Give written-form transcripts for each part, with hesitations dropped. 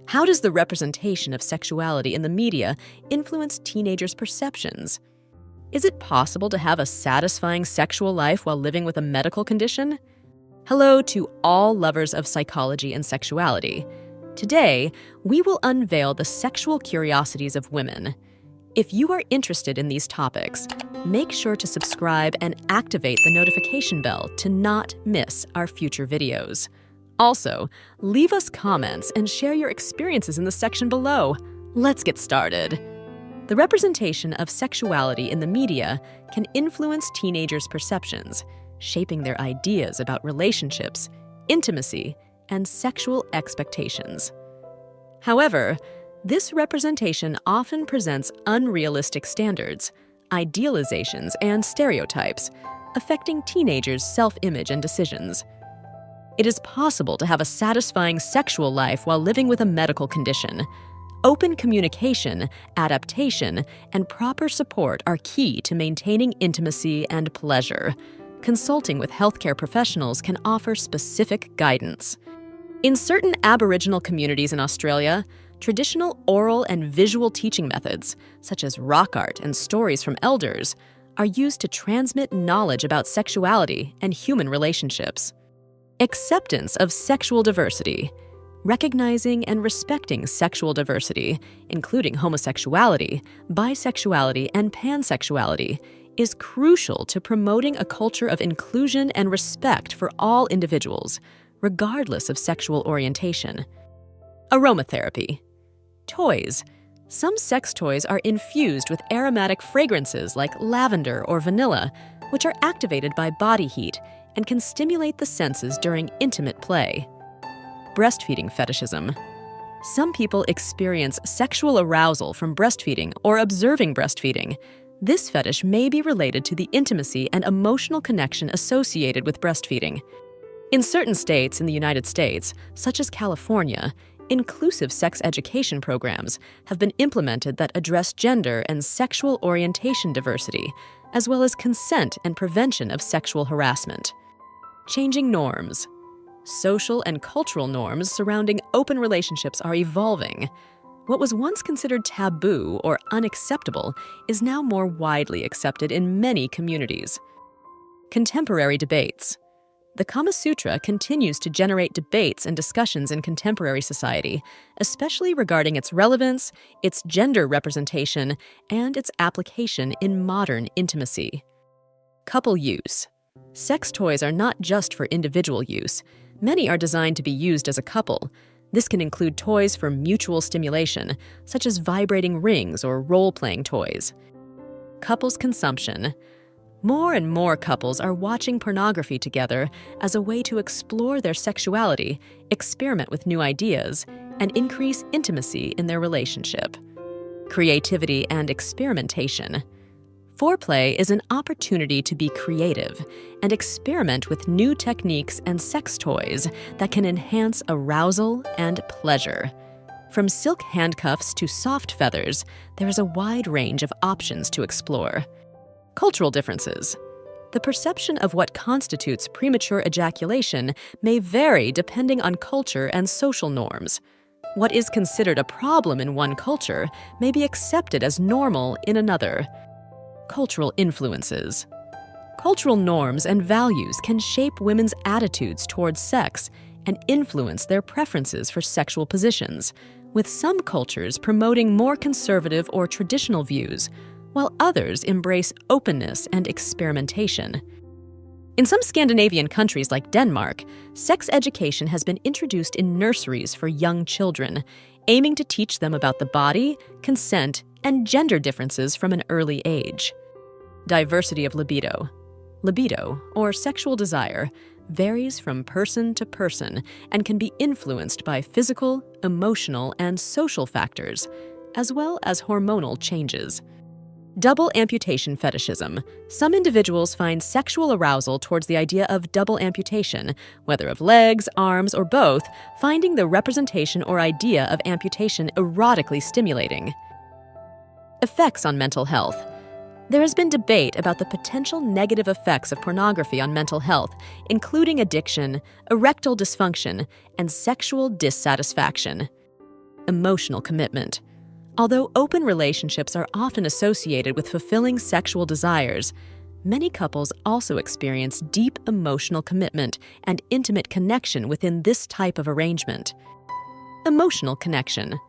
How does the representation of sexuality in the media influence teenagers' perceptions? Is it possible to have a satisfying sexual life while living with a medical condition? Hello to all lovers of psychology and sexuality. Today, we will unveil the sexual curiosities of women. If you are interested in these topics, make sure to subscribe and activate the notification bell to not miss our future videos. Also, leave us comments and share your experiences in the section below. Let's get started. The representation of sexuality in the media can influence teenagers' perceptions, shaping their ideas about relationships, intimacy, and sexual expectations. However, this representation often presents unrealistic standards, idealizations, and stereotypes, affecting teenagers' self-image and decisions. It is possible to have a satisfying sexual life while living with a medical condition. Open communication, adaptation, and proper support are key to maintaining intimacy and pleasure. Consulting with healthcare professionals can offer specific guidance. In certain Aboriginal communities in Australia, traditional oral and visual teaching methods, such as rock art and stories from elders, are used to transmit knowledge about sexuality and human relationships. Acceptance of sexual diversity. Recognizing and respecting sexual diversity, including homosexuality, bisexuality, and pansexuality, is crucial to promoting a culture of inclusion and respect for all individuals, regardless of sexual orientation. Aromatherapy. Toys. Some sex toys are infused with aromatic fragrances like lavender or vanilla, which are activated by body heat and can stimulate the senses during intimate play. Breastfeeding fetishism. Some people experience sexual arousal from breastfeeding or observing breastfeeding. This fetish may be related to the intimacy and emotional connection associated with breastfeeding. In certain states in the United States, such as California, inclusive sex education programs have been implemented that address gender and sexual orientation diversity, as well as consent and prevention of sexual harassment. Changing norms. Social and cultural norms surrounding open relationships are evolving. What was once considered taboo or unacceptable is now more widely accepted in many communities. Contemporary debates. The Kama Sutra continues to generate debates and discussions in contemporary society, especially regarding its relevance, its gender representation, and its application in modern intimacy. Couple use. Sex toys are not just for individual use. Many are designed to be used as a couple. This can include toys for mutual stimulation, such as vibrating rings or role-playing toys. Couples consumption. More and more couples are watching pornography together as a way to explore their sexuality, experiment with new ideas, and increase intimacy in their relationship. Creativity and experimentation. Foreplay is an opportunity to be creative and experiment with new techniques and sex toys that can enhance arousal and pleasure. From silk handcuffs to soft feathers, there is a wide range of options to explore. Cultural differences. The perception of what constitutes premature ejaculation may vary depending on culture and social norms. What is considered a problem in one culture may be accepted as normal in another. Cultural influences. Cultural norms and values can shape women's attitudes towards sex and influence their preferences for sexual positions, with some cultures promoting more conservative or traditional views, while others embrace openness and experimentation. In some Scandinavian countries like Denmark, sex education has been introduced in nurseries for young children, aiming to teach them about the body, consent, and gender differences from an early age. Diversity of libido. Libido, or sexual desire, varies from person to person and can be influenced by physical, emotional, and social factors, as well as hormonal changes. Double amputation fetishism. Some individuals find sexual arousal towards the idea of double amputation, whether of legs, arms, or both, finding the representation or idea of amputation erotically stimulating. Effects on mental health. There has been debate about the potential negative effects of pornography on mental health, including addiction, erectile dysfunction, and sexual dissatisfaction. Emotional commitment. Although open relationships are often associated with fulfilling sexual desires, many couples also experience deep emotional commitment and intimate connection within this type of arrangement. Emotional connection.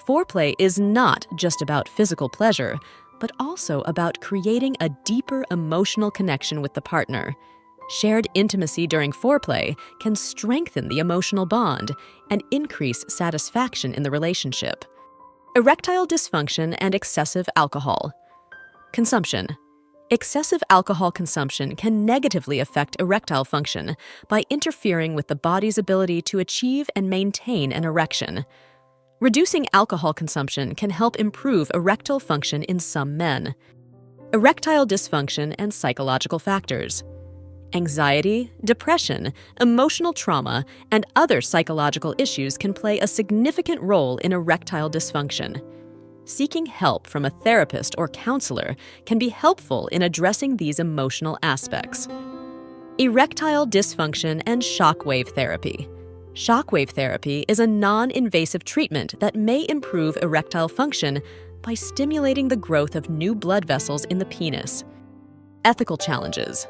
Foreplay is not just about physical pleasure, but also about creating a deeper emotional connection with the partner. Shared intimacy during foreplay can strengthen the emotional bond and increase satisfaction in the relationship. Erectile dysfunction and excessive alcohol. Consumption. Excessive alcohol consumption can negatively affect erectile function by interfering with the body's ability to achieve and maintain an erection. Reducing alcohol consumption can help improve erectile function in some men. Erectile dysfunction and psychological factors. Anxiety, depression, emotional trauma, and other psychological issues can play a significant role in erectile dysfunction. Seeking help from a therapist or counselor can be helpful in addressing these emotional aspects. Erectile dysfunction and shockwave therapy. Shockwave therapy is a non-invasive treatment that may improve erectile function by stimulating the growth of new blood vessels in the penis. Ethical challenges.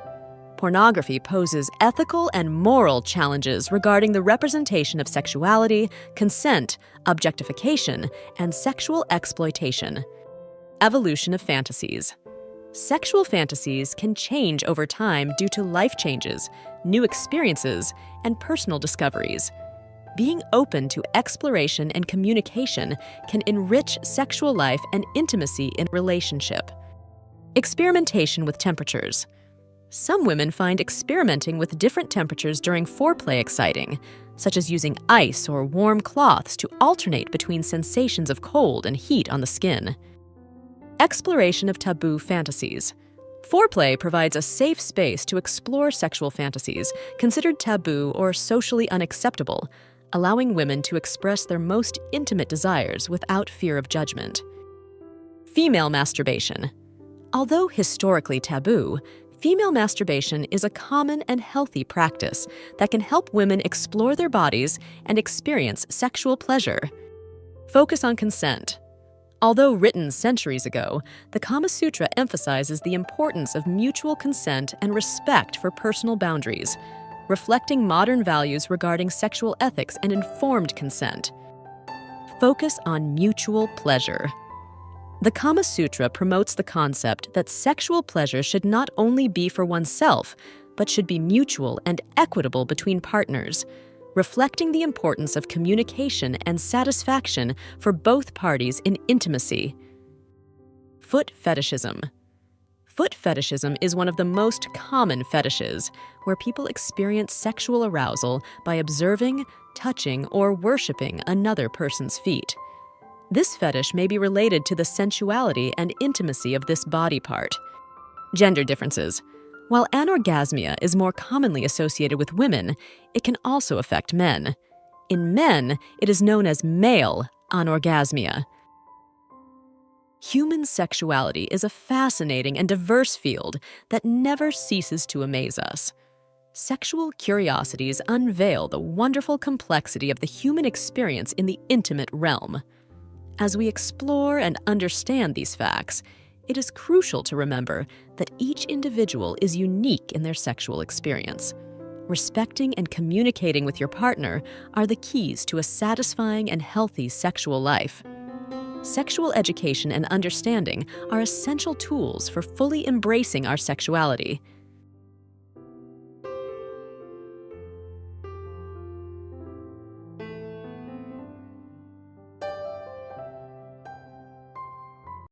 Pornography poses ethical and moral challenges regarding the representation of sexuality, consent, objectification, and sexual exploitation. Evolution of fantasies. Sexual fantasies can change over time due to life changes, new experiences, and personal discoveries. Being open to exploration and communication can enrich sexual life and intimacy in a relationship. Experimentation with temperatures. Some women find experimenting with different temperatures during foreplay exciting, such as using ice or warm cloths to alternate between sensations of cold and heat on the skin. Exploration of taboo fantasies. Foreplay provides a safe space to explore sexual fantasies considered taboo or socially unacceptable, allowing women to express their most intimate desires without fear of judgment. Female masturbation. Although historically taboo, female masturbation is a common and healthy practice that can help women explore their bodies and experience sexual pleasure. Focus on consent. Although written centuries ago, the Kama Sutra emphasizes the importance of mutual consent and respect for personal boundaries, reflecting modern values regarding sexual ethics and informed consent. Focus on mutual pleasure. The Kama Sutra promotes the concept that sexual pleasure should not only be for oneself, but should be mutual and equitable between partners, reflecting the importance of communication and satisfaction for both parties in intimacy. Foot fetishism. Foot fetishism is one of the most common fetishes, where people experience sexual arousal by observing, touching, or worshiping another person's feet. This fetish may be related to the sensuality and intimacy of this body part. Gender differences. While anorgasmia is more commonly associated with women, it can also affect men. In men, it is known as male anorgasmia. Human sexuality is a fascinating and diverse field that never ceases to amaze us. Sexual curiosities unveil the wonderful complexity of the human experience in the intimate realm. As we explore and understand these facts, it is crucial to remember that each individual is unique in their sexual experience. Respecting and communicating with your partner are the keys to a satisfying and healthy sexual life. Sexual education and understanding are essential tools for fully embracing our sexuality.